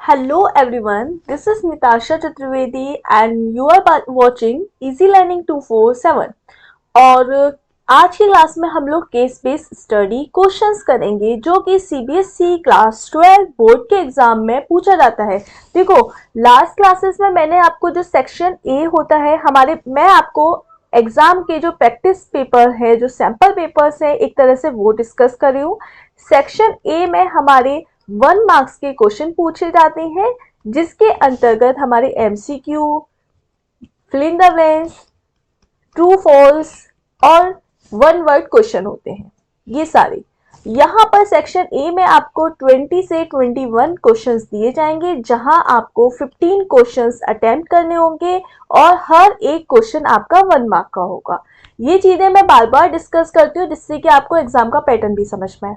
Hello everyone, this is Nitasha Chaturvedi and you are watching Easy Learning 247 और आज की class में हम लोग केस बेस्ड स्टडी क्वेश्चंस करेंगे जो कि सीबीएसई क्लास 12 बोर्ड के एग्जाम में पूछा जाता है। देखो, लास्ट क्लासेस में मैंने आपको जो सेक्शन ए होता है मैं आपको एग्जाम के जो प्रैक्टिस पेपर है, जो सैंपल पेपर्स है, एक तरह से वो डिस्कस कर रही हूँ। सेक्शन ए में हमारे 1 मार्क्स के क्वेश्चन पूछे जाते हैं जिसके अंतर्गत हमारे MCQ, fill in the blanks, true false और 1 वर्ड क्वेश्चन होते हैं। ये सारे यहाँ पर सेक्शन ए में आपको 20 से 21 क्वेश्चंस दिए जाएंगे जहां आपको 15 क्वेश्चंस अटेम्प्ट करने होंगे और हर एक क्वेश्चन आपका 1 मार्क का होगा। ये चीजें मैं बार बार डिस्कस करती हूँ जिससे कि आपको एग्जाम का पैटर्न भी समझ में आए।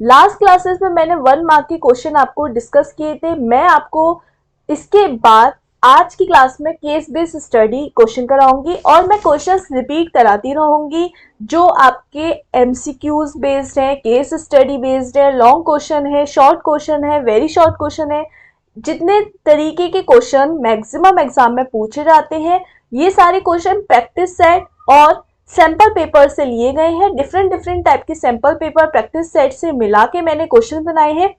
लास्ट क्लासेस में मैंने 1 मार्क के क्वेश्चन आपको डिस्कस किए थे। मैं आपको इसके बाद आज की क्लास में केस बेस्ड स्टडी क्वेश्चन कराऊंगी और मैं क्वेश्चंस रिपीट कराती रहूंगी जो आपके एमसीक्यूज बेस्ड है, केस स्टडी बेस्ड है, लॉन्ग क्वेश्चन है, शॉर्ट क्वेश्चन है, वेरी शॉर्ट क्वेश्चन है। जितने तरीके के क्वेश्चन मैक्सिमम एग्जाम में पूछे जाते हैं ये सारे क्वेश्चन प्रैक्टिस सेट और सैंपल पेपर से लिए गए हैं। डिफरेंट टाइप के सैंपल पेपर प्रैक्टिस सेट से मिला के मैंने क्वेश्चन बनाए हैं।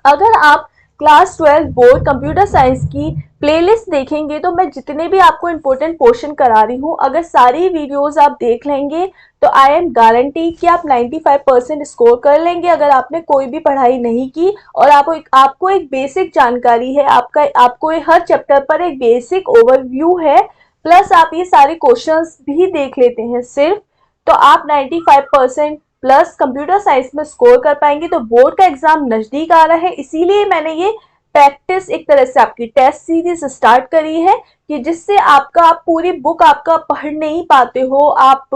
अगर आप क्लास 12 बोर्ड कंप्यूटर साइंस की प्लेलिस्ट देखेंगे तो मैं जितने भी आपको इम्पोर्टेंट पोर्शन करा रही हूँ, अगर सारी वीडियोस आप देख लेंगे तो आई एम गारंटी कि आप 95% स्कोर कर लेंगे। अगर आपने कोई भी पढ़ाई नहीं की और आपको एक बेसिक जानकारी है, आपको हर चैप्टर पर एक बेसिक ओवरव्यू है, प्लस आप ये सारे क्वेश्चंस भी देख लेते हैं सिर्फ, तो आप 95% प्लस कंप्यूटर साइंस में स्कोर कर पाएंगे। तो बोर्ड का एग्जाम नजदीक आ रहा है, इसीलिए मैंने ये प्रैक्टिस एक तरह से आपकी टेस्ट सीरीज स्टार्ट करी है कि जिससे आप पूरी बुक आपका पढ़ नहीं पाते हो, आप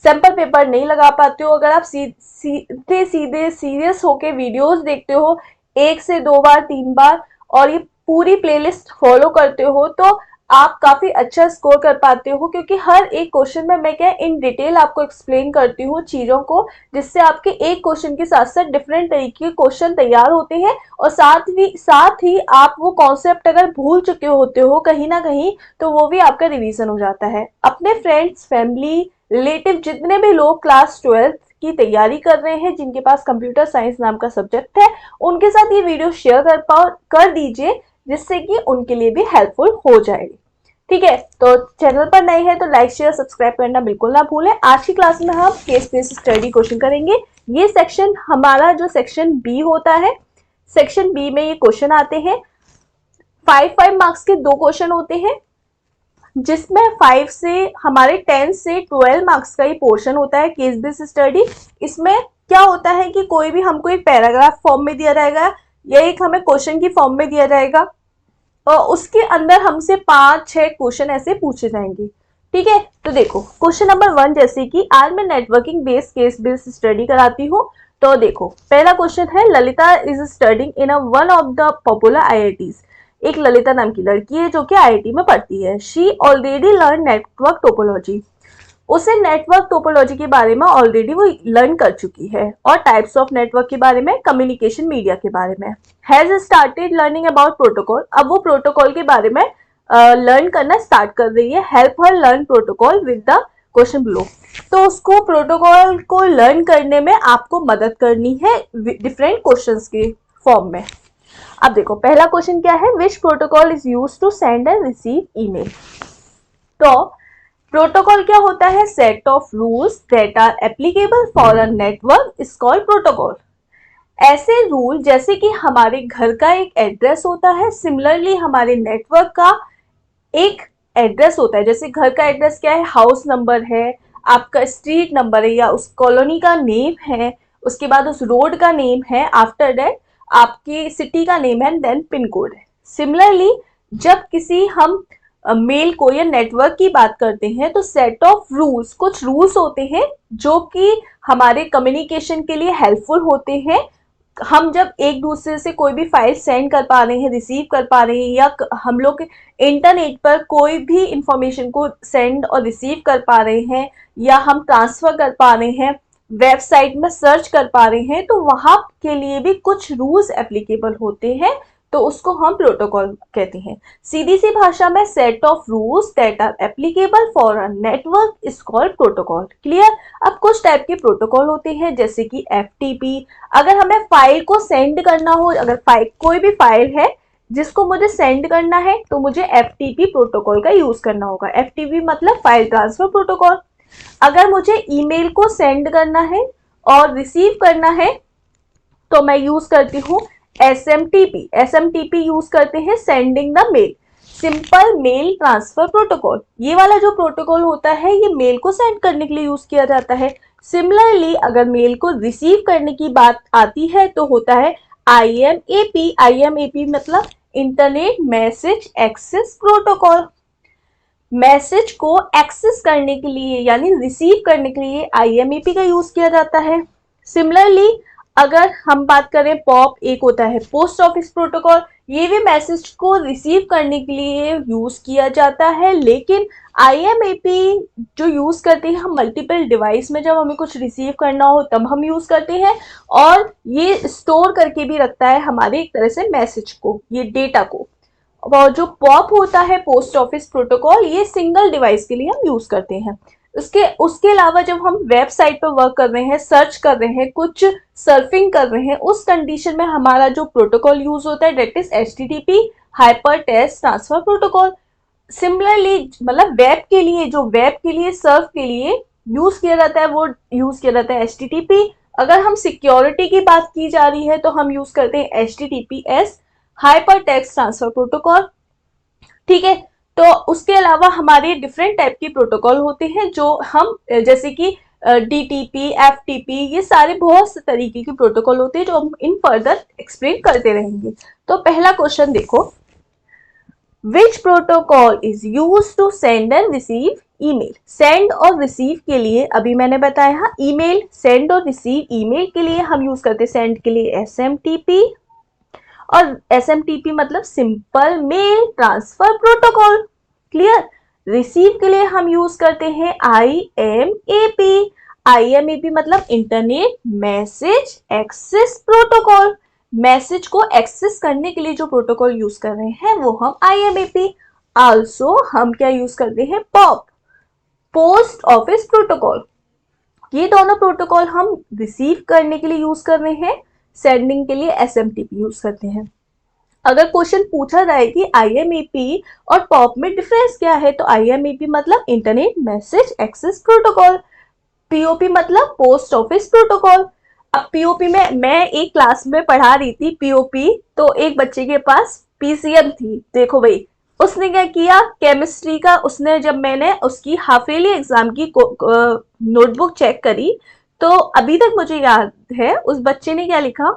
सैंपल पेपर नहीं लगा पाते हो। अगर आप सीधे सीरियस होके वीडियोस देखते हो 1 से 2 बार 3 बार और ये पूरी प्लेलिस्ट फॉलो करते हो तो आप काफी अच्छा स्कोर कर पाते हो, क्योंकि हर एक क्वेश्चन में मैं क्या इन डिटेल आपको एक्सप्लेन करती हूँ चीजों को, जिससे आपके एक क्वेश्चन के साथ साथ डिफरेंट तरीके के क्वेश्चन तैयार होते हैं और साथ ही आप वो कॉन्सेप्ट अगर भूल चुके होते हो कहीं ना कहीं तो वो भी आपका रिवीजन हो जाता है। अपने फ्रेंड्स, फैमिली, रिलेटिव जितने भी लोग क्लास 12 की तैयारी कर रहे हैं जिनके पास कंप्यूटर साइंस नाम का सब्जेक्ट है, उनके साथ ये वीडियो शेयर कर दीजिए जिससे कि उनके लिए भी हेल्पफुल हो जाएगी। ठीक है, तो चैनल पर नए हैं तो लाइक शेयर सब्सक्राइब करना बिल्कुल ना भूलें। आज की क्लास में हम केस बेस्ड स्टडी क्वेश्चन करेंगे। ये सेक्शन हमारा जो सेक्शन बी होता है, सेक्शन बी में ये क्वेश्चन आते हैं। 5 मार्क्स के 2 क्वेश्चन होते हैं जिसमें 5 से हमारे 10 से 12 मार्क्स का ही पोर्शन होता है केस बेस्ड स्टडी। इसमें क्या होता है कि कोई भी हमको एक पैराग्राफ फॉर्म में दिया जाएगा या एक हमें क्वेश्चन की फॉर्म में दिया जाएगा और उसके अंदर हमसे 5-6 क्वेश्चन ऐसे पूछे जाएंगे। ठीक है, तो देखो क्वेश्चन नंबर 1, जैसे कि आज मैं networking based case based study कराती हूँ। तो देखो पहला क्वेश्चन है, Lalita is studying in one of the popular IITs. एक ललिता नाम की लड़की है जो कि आईआईटी में पढ़ती है। She already learn network topology. उसे नेटवर्क टोपोलॉजी के बारे में ऑलरेडी वो लर्न कर चुकी है और टाइप्स ऑफ नेटवर्क के बारे में, कम्युनिकेशन मीडिया के बारे में। Has started learning about protocol. अब वो प्रोटोकॉल के बारे में लर्न करना स्टार्ट कर रही है। Help her learn protocol with the question below. तो उसको प्रोटोकॉल को लर्न करने में आपको मदद करनी है डिफरेंट क्वेश्चंस के फॉर्म में। अब देखो पहला क्वेश्चन क्या है, which protocol is used to send and receive email. तो प्रोटोकॉल क्या होता है, set of rules that are applicable for a network is called protocol. ऐसे रूल जैसे कि हमारे घर का एक एड्रेस होता है, सिमिलरली हमारे नेटवर्क का एक एड्रेस होता है। जैसे घर का एड्रेस क्या है, हाउस नंबर है, आपका स्ट्रीट नंबर है या उस कॉलोनी का नेम है, उसके बाद उस रोड का नेम है, आफ्टर दैट आपकी सिटी का नेम है, देन पिन कोड है। सिमिलरली जब किसी हम मेल को या नेटवर्क की बात करते हैं तो सेट ऑफ रूल्स, कुछ रूल्स होते हैं जो कि हमारे कम्युनिकेशन के लिए हेल्पफुल होते हैं। हम जब एक दूसरे से कोई भी फाइल सेंड कर पा रहे हैं, रिसीव कर पा रहे हैं, या हम लोग इंटरनेट पर कोई भी इंफॉर्मेशन को सेंड और रिसीव कर पा रहे हैं, या हम ट्रांसफर कर पा रहे हैं, वेबसाइट में सर्च कर पा रहे हैं, तो वहाँ के लिए भी कुछ रूल्स एप्लीकेबल होते हैं तो उसको हम प्रोटोकॉल कहते हैं। सीधी सी भाषा में set of rules that are applicable for a network is called protocol. Clear. अब कुछ टाइप के प्रोटोकॉल होते हैं जैसे कि FTP। अगर हमें फाइल को सेंड करना हो, अगर कोई भी फाइल है जिसको मुझे सेंड करना है तो मुझे FTP प्रोटोकॉल का यूज करना होगा। FTP मतलब फाइल ट्रांसफर प्रोटोकॉल। अगर मुझे ईमेल को सेंड करना है और रिसीव करना है तो मैं यूज करती हूँ SMTP। SMTP यूज करते हैं sending the mail, simple mail transfer protocol. ये वाला जो प्रोटोकॉल होता है ये मेल को सेंड करने के लिए यूज किया जाता है। सिमिलरली अगर मेल को रिसीव करने की बात आती है तो होता है IMAP। IMAP मतलब internet message access protocol. Message को एक्सेस करने के लिए यानी रिसीव करने के लिए IMAP का यूज किया जाता है। सिमिलरली अगर हम बात करें POP, एक होता है पोस्ट ऑफिस प्रोटोकॉल। ये भी मैसेज को रिसीव करने के लिए यूज किया जाता है, लेकिन IMAP जो यूज करते हैं हम मल्टीपल डिवाइस में, जब हमें कुछ रिसीव करना हो तब हम यूज करते हैं, और ये स्टोर करके भी रखता है हमारे एक तरह से मैसेज को, ये डेटा को। और जो POP होता है पोस्ट ऑफिस प्रोटोकॉल, ये सिंगल डिवाइस के लिए हम यूज करते हैं। उसके अलावा जब हम वेबसाइट पर वर्क कर रहे हैं, सर्च कर रहे हैं, कुछ सर्फिंग कर रहे हैं, उस कंडीशन में हमारा जो प्रोटोकॉल यूज होता है that is HTTP hyper text transfer protocol. Similarly मतलब वेब के लिए सर्फ के लिए यूज किया जाता है वो यूज किया जाता है HTTP। अगर हम सिक्योरिटी की बात की जा रही है तो हम यूज करते हैं HTTPS hyper text transfer protocol. ठीक है। तो उसके अलावा हमारे डिफरेंट टाइप के प्रोटोकॉल होते हैं जो हम जैसे कि DTP, FTP, ये सारे बहुत से तरीके के प्रोटोकॉल होते हैं जो हम इन फर्दर एक्सप्लेन करते रहेंगे। तो पहला क्वेश्चन देखो, which protocol is use to send and receive email. Send और रिसीव के लिए अभी मैंने बताया ईमेल, सेंड और रिसीव ईमेल के लिए हम यूज करते हैं सेंड के लिए SMTP, और SMTP मतलब simple mail transfer protocol. Clear. Receive के लिए हम यूज करते हैं IMAP। IMAP मतलब internet message access protocol. Message को एक्सेस करने के लिए जो प्रोटोकॉल यूज कर रहे हैं वो हम IMAP। आल्सो हम क्या यूज करते हैं POP पोस्ट ऑफिस प्रोटोकॉल। ये दोनों प्रोटोकॉल हम रिसीव करने के लिए यूज कर रहे हैं, सेंडिंग के लिए SMTP यूज करते हैं। अगर क्वेश्चन पूछा जाए कि IMAP और POP में डिफरेंस क्या है तो IMAP मतलब internet message access protocol, POP मतलब पोस्ट ऑफिस प्रोटोकॉल। अब POP में मैं एक क्लास में पढ़ा रही थी POP, तो एक बच्चे के पास PCM थी। देखो भाई उसने क्या किया, केमिस्ट्री का उसने, जब मैंने उसकी हाफ ईयरली एग्जाम की नोटबुक चेक करी तो अभी तक मुझे याद है उस बच्चे ने क्या लिखा।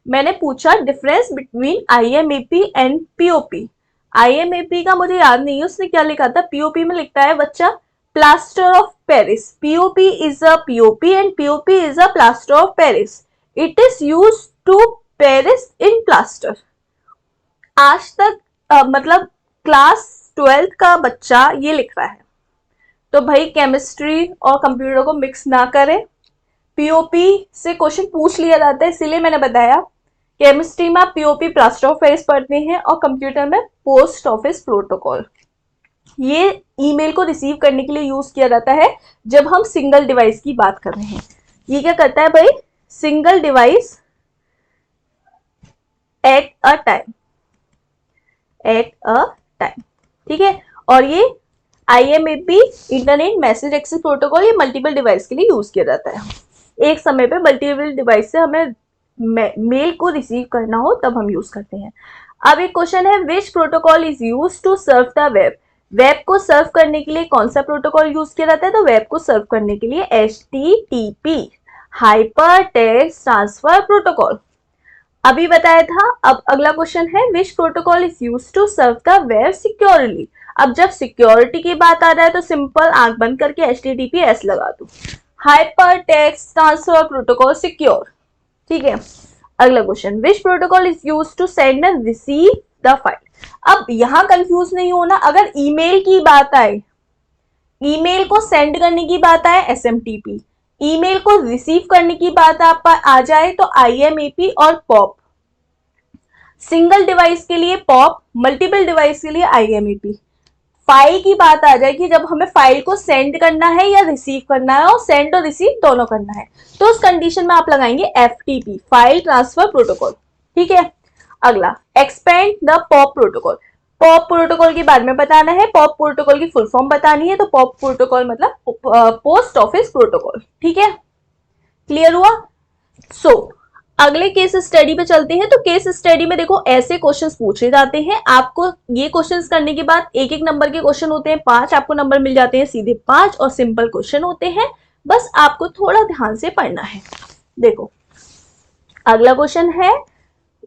मैंने पूछा difference between IMAP and POP। IMAP का मुझे याद नहीं है उसने क्या लिखा था। POP में लिखता है बच्चा plaster of Paris. POP is a POP and POP is a plaster of Paris. It is use to Paris in plaster. आज तक मतलब क्लास 12th का बच्चा ये लिख रहा है, तो भाई केमिस्ट्री और कंप्यूटर को मिक्स ना करें। POP से क्वेश्चन पूछ लिया जाता है, इसीलिए मैंने बताया केमिस्ट्री में POP प्लास्टर ऑफ पेरिस पढ़ते हैं और कंप्यूटर में पोस्ट ऑफिस प्रोटोकॉल। ये ईमेल को रिसीव करने के लिए यूज किया जाता है जब हम सिंगल डिवाइस की बात कर रहे हैं। ये क्या करता है भाई, single device at a time, ठीक है। और ये IMAP इंटरनेट मैसेज एक्सेस प्रोटोकॉल ये मल्टीपल डिवाइस के लिए यूज किया जाता है। एक समय पे मल्टीपल डिवाइस से हमें मेल को रिसीव करना हो तब हम यूज करते हैं। अब एक क्वेश्चन है, which protocol is use to serve the web. Web को सर्व करने के लिए कौन सा प्रोटोकॉल यूज किया जाता है, तो वेब को सर्व करने के लिए HTTP hyper text transfer protocol अभी बताया था। अब अगला क्वेश्चन है, which protocol is use to serve the web securely. अब जब सिक्योरिटी की बात आ जाए तो सिंपल आंख बंद करके HTTPS लगा दो, hyper text transfer protocol secure. ठीक है। अगला question, which protocol is use to send and receive the file. अब यहां कंफ्यूज नहीं होना, अगर ईमेल की बात आए, ईमेल को सेंड करने की बात आए SMTP, ईमेल को रिसीव करने की बात आ जाए तो IMAP और POP। सिंगल डिवाइस के लिए पॉप, मल्टीपल डिवाइस के लिए IMEP। फाइल की बात आ जाए कि जब हमें फाइल को सेंड करना है या रिसीव करना है, और सेंड और रिसीव दोनों करना है, तो उस कंडीशन में आप लगाएंगे FTP, फाइल ट्रांसफर प्रोटोकॉल। ठीक है, अगला expand the pop protocol. Pop protocol के बारे में बताना है, पॉप प्रोटोकॉल की फुल फॉर्म बतानी है, तो पॉप प्रोटोकॉल मतलब पोस्ट ऑफिस प्रोटोकॉल। ठीक है, क्लियर हुआ? अगले केस स्टडी पे चलते हैं। तो केस स्टडी में देखो ऐसे क्वेश्चंस पूछे जाते हैं आपको। ये क्वेश्चंस करने के बाद एक एक नंबर के क्वेश्चन होते हैं, 5 आपको नंबर मिल जाते हैं सीधे 5, और सिंपल क्वेश्चन होते हैं, बस आपको थोड़ा ध्यान से पढ़ना है। देखो अगला क्वेश्चन है,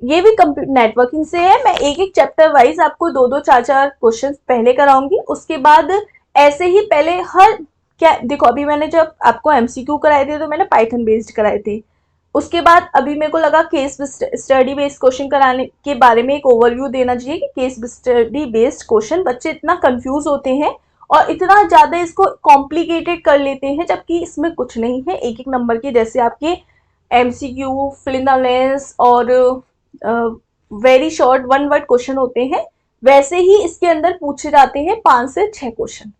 ये भी कंप्यूटर नेटवर्किंग से है। मैं एक एक चैप्टर वाइज आपको 2-2 4-4 क्वेश्चन पहले कराऊंगी, उसके बाद ऐसे ही पहले हर क्या, देखो अभी मैंने जब आपको MCQ कराए थे तो मैंने पाइथन बेस्ड कराए थे, उसके बाद अभी मेरे को लगा केस स्टडी बेस्ड क्वेश्चन कराने के बारे में एक ओवरव्यू देना चाहिए कि केस स्टडी बेस्ड क्वेश्चन बच्चे इतना कंफ्यूज होते हैं और इतना ज्यादा इसको कॉम्प्लिकेटेड कर लेते हैं, जबकि इसमें कुछ नहीं है। एक एक नंबर के जैसे आपके MCQ, fill in the blanks और वेरी शॉर्ट 1 वर्ड क्वेश्चन होते हैं, वैसे ही इसके अंदर पूछे जाते हैं 5 से 6 क्वेश्चन।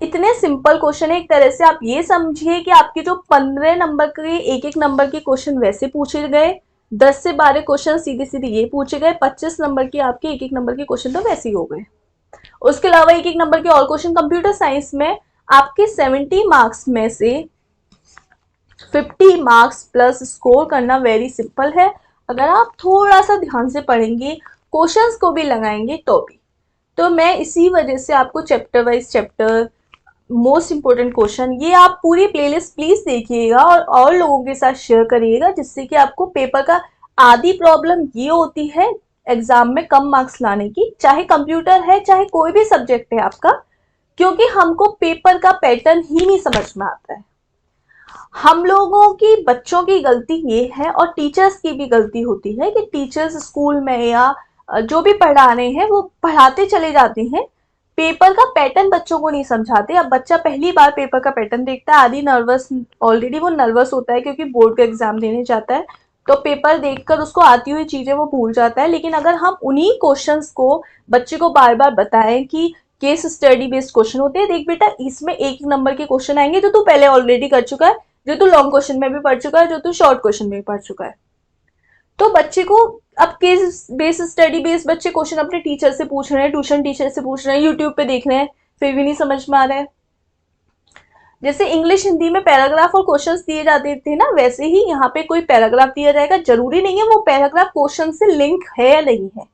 इतने सिंपल क्वेश्चन है, एक तरह से आप ये समझिए कि आपके जो 15 नंबर के एक एक नंबर के क्वेश्चन वैसे पूछे गए, 10 से 12 क्वेश्चन सीधे सीधे ये पूछे गए, 25 नंबर के आपके एक एक नंबर के क्वेश्चन तो वैसे ही हो गए। उसके अलावा एक एक नंबर के और क्वेश्चन कंप्यूटर साइंस में आपके 70 मार्क्स में से 50 मार्क्स प्लस स्कोर करना वेरी सिंपल है, अगर आप थोड़ा सा ध्यान से पढ़ेंगे, क्वेश्चंस को भी लगाएंगे तो भी। तो मैं इसी वजह से आपको chapter wise chapter, most important question, ये आप पूरी प्लेलिस्ट प्लीज देखिएगा और लोगों के साथ शेयर करिएगा, जिससे कि आपको पेपर का आधी प्रॉब्लम ये होती है एग्जाम में कम मार्क्स लाने की, चाहे कंप्यूटर है चाहे कोई भी सब्जेक्ट है आपका, क्योंकि हमको पेपर का पैटर्न ही नहीं समझ में आता है। हम लोगों की, बच्चों की गलती ये है और टीचर्स की भी गलती होती है कि टीचर्स स्कूल में या जो भी पढ़ा रहे हैं वो पढ़ाते चले जाते हैं, पेपर का पैटर्न बच्चों को नहीं समझाते। अब बच्चा पहली बार पेपर का पैटर्न देखता है, आधी नर्वस, ऑलरेडी वो नर्वस होता है क्योंकि बोर्ड का एग्जाम देने जाता है, तो पेपर देखकर उसको आती हुई चीजें वो भूल जाता है। लेकिन अगर हम उन्हीं क्वेश्चंस को बच्चे को बार बार बताएं कि केस स्टडी बेस्ड क्वेश्चन होते हैं, देख बेटा इसमें एक नंबर के क्वेश्चन आएंगे जो तू पहले ऑलरेडी कर चुका है, जो तू लॉन्ग क्वेश्चन में भी पढ़ चुका है, जो तू शॉर्ट क्वेश्चन में भी पढ़ चुका है। तो बच्चे को अब केस बेस्ड स्टडी बेस्ड बच्चे क्वेश्चन अपने टीचर से पूछ रहे हैं, ट्यूशन टीचर से पूछ रहे हैं, यूट्यूब पे देख रहे हैं, फिर भी नहीं समझ में आ रहा है। जैसे इंग्लिश हिंदी में पैराग्राफ और क्वेश्चंस दिए जाते थे ना, वैसे ही यहाँ पे कोई पैराग्राफ दिया जाएगा, जरूरी नहीं है वो पैराग्राफ क्वेश्चन से लिंक है या नहीं है।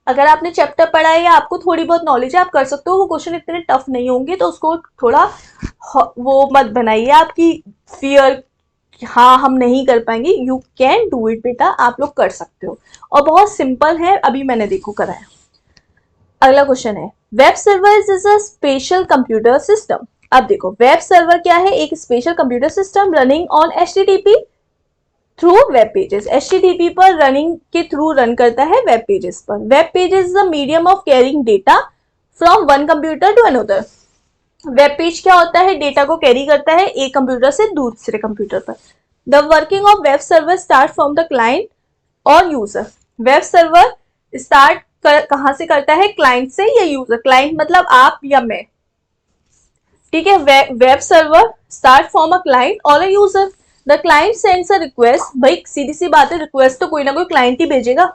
अगर आपने चैप्टर पढ़ा है या आपको थोड़ी बहुत नॉलेज है, आप कर सकते हो, वो क्वेश्चन इतने टफ नहीं होंगे, तो उसको थोड़ा वो मत बनाइए आपकी फियर, हाँ हम नहीं कर पाएंगे। यू कैन डू इट बेटा, आप लोग कर सकते हो, और बहुत सिंपल है, अभी मैंने देखो कराया। अगला क्वेश्चन है, web server is a special computer system. अब देखो वेब सर्वर क्या है, एक special computer system running on HTTP through web pages. HTTP पर रनिंग के थ्रू रन करता है वेब पेजेस पर। Web pages is the medium of carrying data from one computer to another. Web page क्या होता है, डेटा को carry करता है एक कंप्यूटर से दूसरे कंप्यूटर पर। The working of web server start from the client और यूजर। वेब सर्वर स्टार्ट कहां से करता है, क्लाइंट से या यूजर। क्लाइंट मतलब आप या मैं, ठीक है। Web server start from a client और a user. The client sends a request. भाई सीधी सी बात है, रिक्वेस्ट तो कोई ना कोई क्लाइंट ही भेजेगा।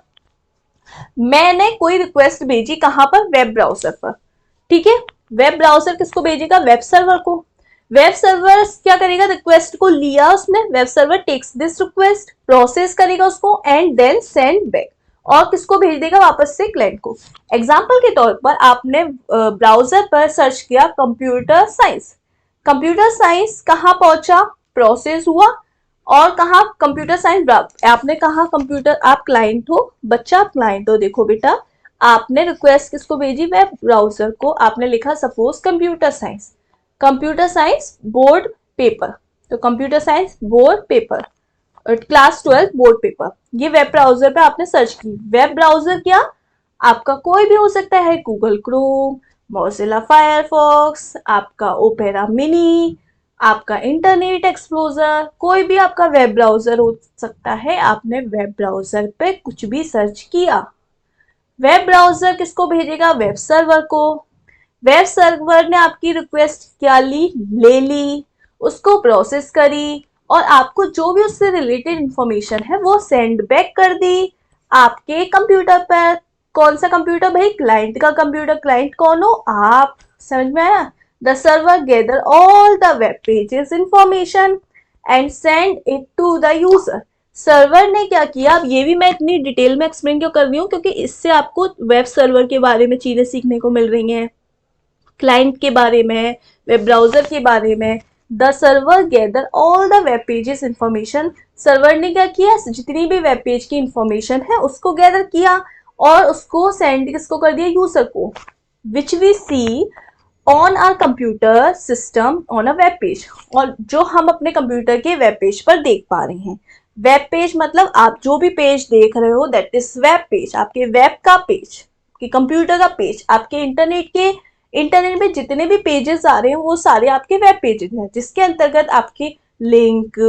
मैंने कोई रिक्वेस्ट भेजी कहां पर, वेब ब्राउजर पर, ठीक है। वेब ब्राउजर किसको भेजेगा, वेब सर्वर को। वेब सर्वर क्या करेगा, रिक्वेस्ट को लिया उसने, web server takes this request, process करेगा उसको एंड देन सेंड बैक, और किसको भेज देगा वापस से, क्लाइंट को। एग्जांपल के तौर पर आपने ब्राउजर पर सर्च किया कंप्यूटर साइंस, कंप्यूटर साइंस कहाँ पहुंचा, प्रोसेस हुआ, और कहा कंप्यूटर साइंस, आपने कहा कंप्यूटर, आप क्लाइंट हो, बच्चा क्लाइंट हो। देखो बेटा आपने रिक्वेस्ट किसको भेजी, वेब ब्राउजर को, आपने लिखा suppose computer science, computer science board paper, तो computer science board paper, class 12 board paper, ये वेब ब्राउजर पे आपने सर्च की। वेब ब्राउजर क्या आपका कोई भी हो सकता है, गूगल क्रोम, मोजिला फायरफॉक्स, आपका ओपेरा मिनी, आपका इंटरनेट एक्सप्लोरर, कोई भी आपका वेब ब्राउजर हो सकता है। आपने वेब ब्राउजर पे कुछ भी सर्च किया, वेब ब्राउजर किसको भेजेगा? वेब सर्वर को। वेब सर्वर ने आपकी रिक्वेस्ट क्या ली? ले ली, उसको प्रोसेस करी और आपको जो भी उससे रिलेटेड इंफॉर्मेशन है वो सेंड बैक कर दी आपके कंप्यूटर पर। कौन सा कंप्यूटर भाई? क्लाइंट का कंप्यूटर। क्लाइंट कौन हो? आप। समझ में आया? The server gather all the web pages information and send it to the user. Server ने क्या किया? अब ये भी मैं इतनी डिटेल में एक्सप्लेन क्यों कर रही हूँ, क्योंकि इससे आपको वेब सर्वर के बारे में चीजें सीखने को मिल रही हैं, क्लाइंट के बारे में, वेब ब्राउजर के बारे में। The server gather all the web pages information. Server ने क्या किया? जितनी भी वेब पेज की इंफॉर्मेशन है उसको गैदर किया और उसको सेंड किसको कर दिया? यूजर को। Which we see on our computer system on a web page. और जो हम अपने कंप्यूटर के वेब पेज पर देख पा रहे हैं। वेब पेज मतलब आप जो भी पेज देख रहे हो दैट इज वेब पेज, आपके वेब का पेज, कि कंप्यूटर का पेज, आपके इंटरनेट में जितने भी पेजेस आ रहे हैं वो सारे आपके वेब पेजेस हैं, जिसके अंतर्गत आपके link,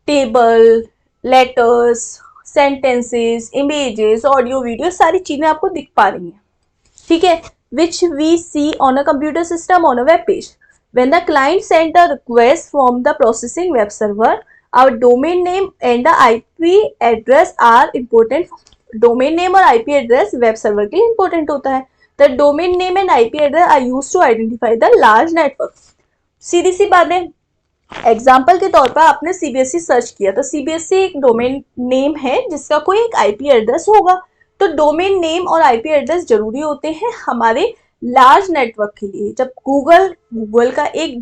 table, letters, sentences, images, audio, video, सारी चीजें आपको दिख पा रही हैं। ठीक है? Which we see on a computer system on a web page. When the client sent a request from the processing web server, our domain name and the IP address are important. Domain name और IP address web server के लिए important होता है। The domain name and IP address are used to identify the large network. सीधी सी बात है। Example के तौर पर आपने सीबीएसई सर्च किया तो सीबीएसई एक डोमेन नेम है जिसका कोई एक आईपी एड्रेस होगा। तो डोमेन नेम और आईपी एड्रेस जरूरी होते हैं हमारे लार्ज नेटवर्क के लिए। जब गूगल एक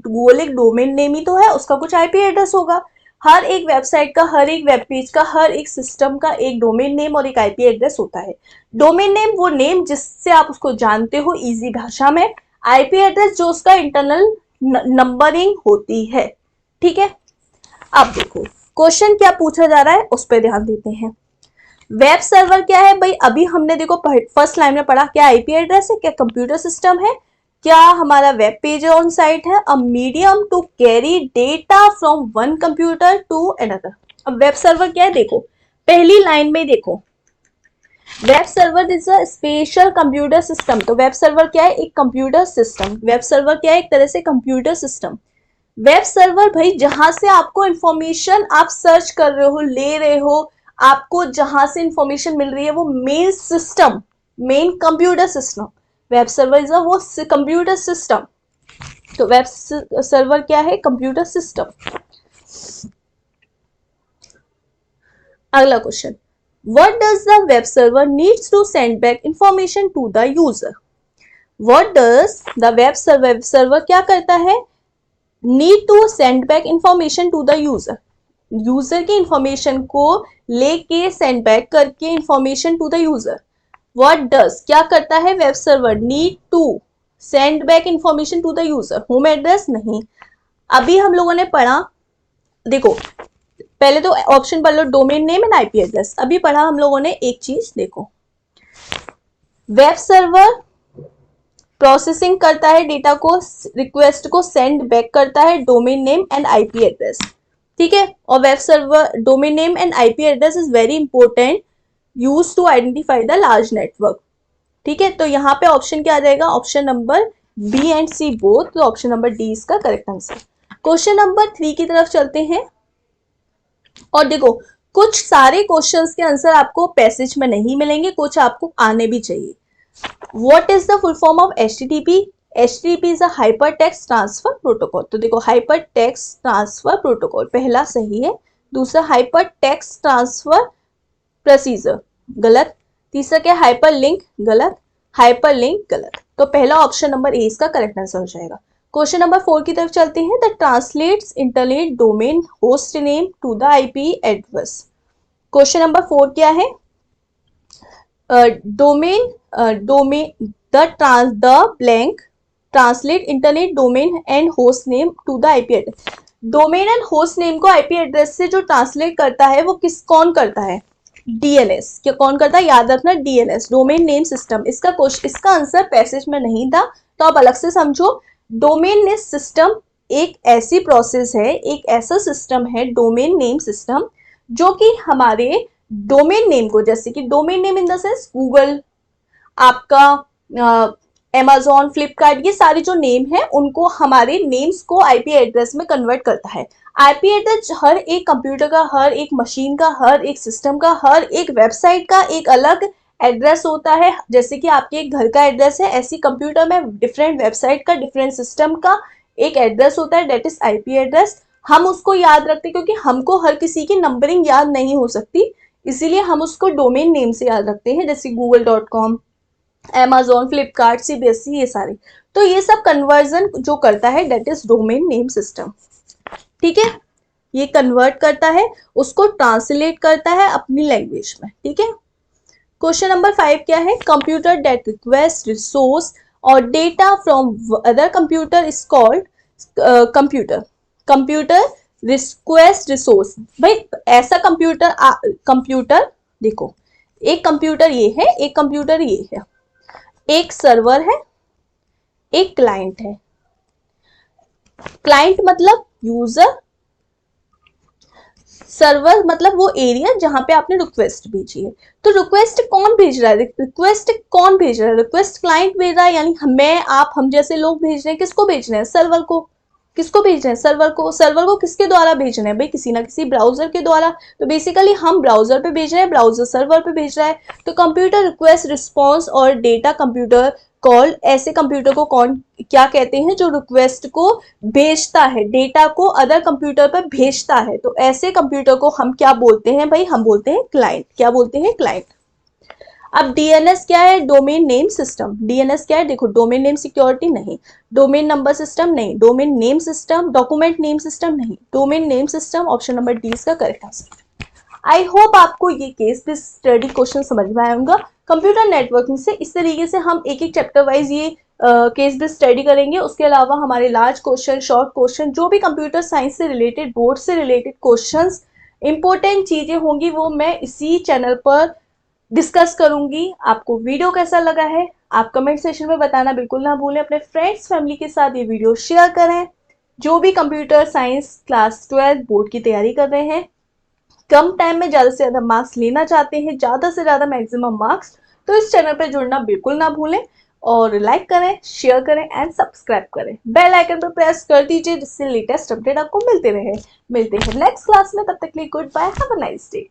डोमेन नेम ही तो है, उसका कुछ आईपी एड्रेस होगा। हर एक वेबसाइट का, हर एक वेब पेज का, हर एक सिस्टम का एक डोमेन नेम और एक आईपी एड्रेस होता है। डोमेन नेम वो नेम जिससे आप उसको जानते हो इजी भाषा में, आईपी एड्रेस जो उसका इंटरनल नंबरिंग होती है। ठीक है? अब देखो क्वेश्चन क्या पूछा जा रहा है उस पर ध्यान देते हैं। वेब सर्वर क्या है भाई? अभी हमने देखो फर्स्ट लाइन में पढ़ा, क्या आईपी एड्रेस है, क्या कंप्यूटर सिस्टम है, क्या हमारा वेब पेज ऑन साइट है, a medium to carry data from one computer to another. अब वेब सर्वर क्या है? देखो पहली लाइन में देखो, web server is a special computer system. तो वेब सर्वर क्या है? एक कंप्यूटर सिस्टम। वेब सर्वर क्या है? एक तरह से कंप्यूटर सिस्टम। वेब सर्वर भाई जहां से आपको इंफॉर्मेशन आप सर्च कर रहे हो, ले रहे हो, आपको जहां से इंफॉर्मेशन मिल रही है वो main system, main computer system. Web server is वो कंप्यूटर सिस्टम। तो वेब सर्वर क्या है? Computer system. अगला question, what does the web server needs to send back information to the user. What does the web server क्या करता है? Need to send back information to the user. User की information को लेके send back करके information to the user. What does क्या करता है web server? Need to send back information to the user. Home address नहीं, अभी हम लोगों ने पढ़ा, देखो पहले तो ऑप्शन पढ़ लो, domain name and IP address. अभी पढ़ा हम लोगों ने एक चीज, देखो वेब सर्वर प्रोसेसिंग करता है डेटा को, रिक्वेस्ट को सेंड बैक करता है, domain name and IP address. ठीक है? और web server domain name and IP address is very important, use to identify the large network. ठीक है? तो यहाँ पे ऑप्शन क्या आ जाएगा? Option number B and C both. तो ऑप्शन नंबर डी इसका करेक्ट आंसर। क्वेश्चन नंबर 3 की तरफ चलते हैं और देखो कुछ सारे क्वेश्चंस के आंसर आपको पैसेज में नहीं मिलेंगे, कुछ आपको आने भी चाहिए। What is the full form of HTTP? HTTP is a hypertext transfer protocol. तो देखो hypertext transfer protocol पहला सही है, दूसरा hypertext transfer procedure गलत, तीसरा क्या? hyperlink गलत, hyperlink गलत। तो पहला ऑप्शन नंबर ए इसका करेक्ट आंसर हो जाएगा। क्वेश्चन नंबर 4 की तरफ चलते हैं। The translates internet domain host name to the IP address. Question number 4 क्या है? the blank translate internet domain and host name to the IP address। Domain and host name को IP address से जो translate करता है वो कौन करता है? डीएनएस। क्या कौन करता है? याद रखना, डीएनएस, डोमेन नेम सिस्टम। इसका आंसर पैसेज में नहीं था तो आप अलग से समझो। डोमेन नेम सिस्टम एक ऐसी प्रोसेस है, एक ऐसा सिस्टम है डोमेन नेम सिस्टम, जो कि हमारे डोमेन नेम को, जैसे कि domain name in the sense Google, आपका अमेजोन, फ्लिपकार्ट, ये सारे जो नेम है उनको, हमारे नेम्स को आईपी एड्रेस में कन्वर्ट करता है। आईपी एड्रेस हर एक कंप्यूटर का, हर एक मशीन का, हर एक सिस्टम का, हर एक वेबसाइट का एक अलग एड्रेस होता है। जैसे कि आपके एक घर का एड्रेस है, ऐसी कंप्यूटर में डिफरेंट वेबसाइट का, डिफरेंट सिस्टम का एक एड्रेस होता है, डेट इज आईपी एड्रेस। हम उसको याद रखते हैं क्योंकि हमको हर किसी की नंबरिंग याद नहीं हो सकती, इसीलिए हम उसको डोमेन नेम से याद रखते हैं, जैसे google.com, Amazon, फ्लिपकार्ट, सीबीएसई, ये सारे। तो ये सब कन्वर्जन जो करता है that is domain name system. ठीक है, ये कन्वर्ट करता है, उसको ट्रांसलेट करता है अपनी लैंग्वेज में। ठीक है, क्वेश्चन नंबर 5 क्या है? कंप्यूटर डेट रिक्वेस्ट रिसोर्स और data from other computer is called computer. Computer request resource, भाई ऐसा कंप्यूटर, कंप्यूटर देखो, एक कंप्यूटर ये है, एक कंप्यूटर ये है, एक सर्वर है, एक क्लाइंट है। क्लाइंट मतलब यूजर, सर्वर मतलब वो एरिया जहां पे आपने रिक्वेस्ट भेजी है। तो रिक्वेस्ट कौन भेज रहा है? रिक्वेस्ट कौन भेज रहा है? रिक्वेस्ट क्लाइंट भेज रहा है, यानी मैं, आप, हम जैसे लोग भेज रहे हैं। किसको भेज रहे हैं? सर्वर को। किसको भेज रहे हैं? सर्वर को। सर्वर को किसके द्वारा भेज रहे हैं? भाई किसी ना किसी ब्राउजर के द्वारा। तो बेसिकली हम ब्राउजर पे भेज रहे हैं, ब्राउजर सर्वर पे भेज रहा है। तो कंप्यूटर रिक्वेस्ट रिस्पॉन्स और डेटा कंप्यूटर कॉल, ऐसे कंप्यूटर को कौन क्या कहते हैं? जो रिक्वेस्ट को भेजता है, डेटा को अदर कंप्यूटर पर भेजता है। तो ऐसे कंप्यूटर को हम क्या बोलते हैं भाई? हम बोलते हैं क्लाइंट। क्या बोलते हैं? क्लाइंट। अब डीएनएस क्या है? Domain name system. डीएनएस क्या है? देखो, डोमेन नेम सिक्योरिटी नहीं, डोमेन नंबर सिस्टम नहीं, domain name system, document name system नहीं, domain name system. Option number D इसका करेक्ट आंसर। आई होप आपको ये केस बेस्ड स्टडी क्वेश्चन समझ में आया होगा। कंप्यूटर नेटवर्किंग से इस तरीके से हम एक एक चैप्टर वाइज ये केस बेस्ड स्टडी करेंगे। उसके अलावा हमारे लार्ज क्वेश्चन, शॉर्ट क्वेश्चन, जो भी कंप्यूटर साइंस से रिलेटेड, बोर्ड से रिलेटेड क्वेश्चंस, इंपॉर्टेंट चीजें होंगी, वो मैं इसी चैनल पर डिस्कस करूंगी। आपको वीडियो कैसा लगा है आप कमेंट सेक्शन में बताना बिल्कुल ना भूलें। अपने फ्रेंड्स, फैमिली के साथ ये वीडियो शेयर करें। जो भी कंप्यूटर साइंस क्लास 12 बोर्ड की तैयारी कर रहे हैं, कम टाइम में ज़्यादा से ज़्यादा मार्क्स लेना चाहते हैं, ज़्यादा से ज़्यादा मैक्सिमम मार्क्स, तो इस चैनल पर जुड़ना बिल्कुल ना भूलें और लाइक करें, शेयर करें एंड सब्सक्राइब करें। बेल आइकन पर प्रेस कर दीजिए जिससे लेटेस्ट अपडेट आपको मिलते रहे। मिलते हैं नेक्स्ट क्लास में, तब तक के लिए goodbye, have a nice day.